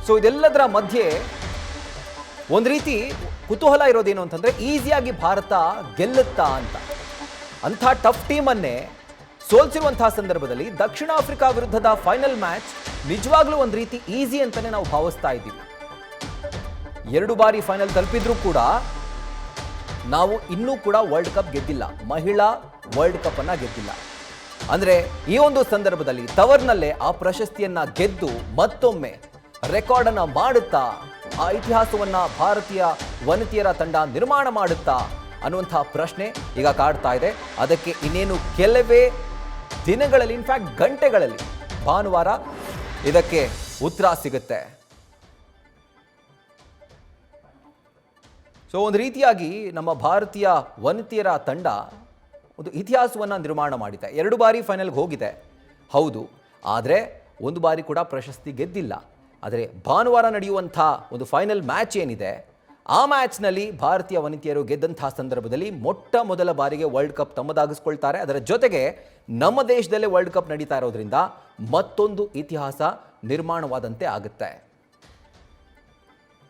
So ಇದೆಲ್ಲದರ ಮಧ್ಯೆ ಒಂದು ರೀತಿ ಕುತೂಹಲ ಇರೋದೇನು ಅಂತಂದ್ರೆ ಈಸಿಯಾಗಿ ಭಾರತ ಗೆಲ್ಲುತ್ತಾ ಅಂತ. ಅಂಥ ಟಫ್ ಟೀಮನ್ನೇ ಸೋಲ್ಸಿರುವಂತಹ ಸಂದರ್ಭದಲ್ಲಿ ದಕ್ಷಿಣ ಆಫ್ರಿಕಾ ವಿರುದ್ಧದ ಫೈನಲ್ ಮ್ಯಾಚ್ ನಿಜವಾಗ್ಲೂ ಒಂದು ರೀತಿ ಈಸಿ ಅಂತಾನೆ ನಾವು ಭಾವಿಸ್ತಾ ಇದ್ದೀವಿ. 2 ಬಾರಿ ಫೈನಲ್ ತಲುಪಿದ್ರೂ ಕೂಡ ನಾವು ಇನ್ನೂ ಕೂಡ ವರ್ಲ್ಡ್ ಕಪ್ ಗೆದ್ದಿಲ್ಲ, ಮಹಿಳಾ ವರ್ಲ್ಡ್ ಕಪ್ ಅನ್ನ ಗೆದ್ದಿಲ್ಲ. ಅಂದ್ರೆ ಈ ಒಂದು ಸಂದರ್ಭದಲ್ಲಿ ತವರ್ನಲ್ಲೇ ಆ ಪ್ರಶಸ್ತಿಯನ್ನ ಗೆದ್ದು ಮತ್ತೊಮ್ಮೆ ರೆಕಾರ್ಡ್ ಅನ್ನ ಮಾಡುತ್ತಾ ಆ ಇತಿಹಾಸವನ್ನ ಭಾರತೀಯ ವನಿತೆಯರ ತಂಡ ನಿರ್ಮಾಣ ಮಾಡುತ್ತಾ ಅನ್ನುವಂತಹ ಪ್ರಶ್ನೆ ಈಗ ಕಾಡ್ತಾ ಇದೆ. ಅದಕ್ಕೆ ಇನ್ನೇನು ಕೆಲವೇ ದಿನಗಳಲ್ಲಿ, ಇನ್ಫ್ಯಾಕ್ಟ್ ಗಂಟೆಗಳಲ್ಲಿ, ಭಾನುವಾರ ಇದಕ್ಕೆ ಉತ್ತರ ಸಿಗುತ್ತೆ. ಸೊ ಒಂದು ರೀತಿಯಾಗಿ ನಮ್ಮ ಭಾರತೀಯ ವನಿತೆಯರ ತಂಡ ಒಂದು ಇತಿಹಾಸವನ್ನು ನಿರ್ಮಾಣ ಮಾಡಿದೆ. 2 ಬಾರಿ ಫೈನಲ್ಗೆ ಹೋಗಿದೆ ಹೌದು, ಆದರೆ 1 ಬಾರಿ ಕೂಡ ಪ್ರಶಸ್ತಿ ಗೆದ್ದಿಲ್ಲ. ಆದರೆ ಭಾನುವಾರ ನಡೆಯುವಂಥ ಒಂದು ಫೈನಲ್ ಮ್ಯಾಚ್ ಏನಿದೆ, ಆ ಮ್ಯಾಚ್ನಲ್ಲಿ ಭಾರತೀಯ ವನಿತೆಯರು ಗೆದ್ದಂತಹ ಸಂದರ್ಭದಲ್ಲಿ ಮೊಟ್ಟ ಮೊದಲ ಬಾರಿಗೆ ವರ್ಲ್ಡ್ ಕಪ್ ತಮ್ಮದಾಗಿಸ್ಕೊಳ್ತಾರೆ. ಅದರ ಜೊತೆಗೆ ನಮ್ಮ ದೇಶದಲ್ಲೇ ವರ್ಲ್ಡ್ ಕಪ್ ನಡೀತಾ ಇರೋದ್ರಿಂದ ಮತ್ತೊಂದು ಇತಿಹಾಸ ನಿರ್ಮಾಣವಾದಂತೆ ಆಗುತ್ತೆ.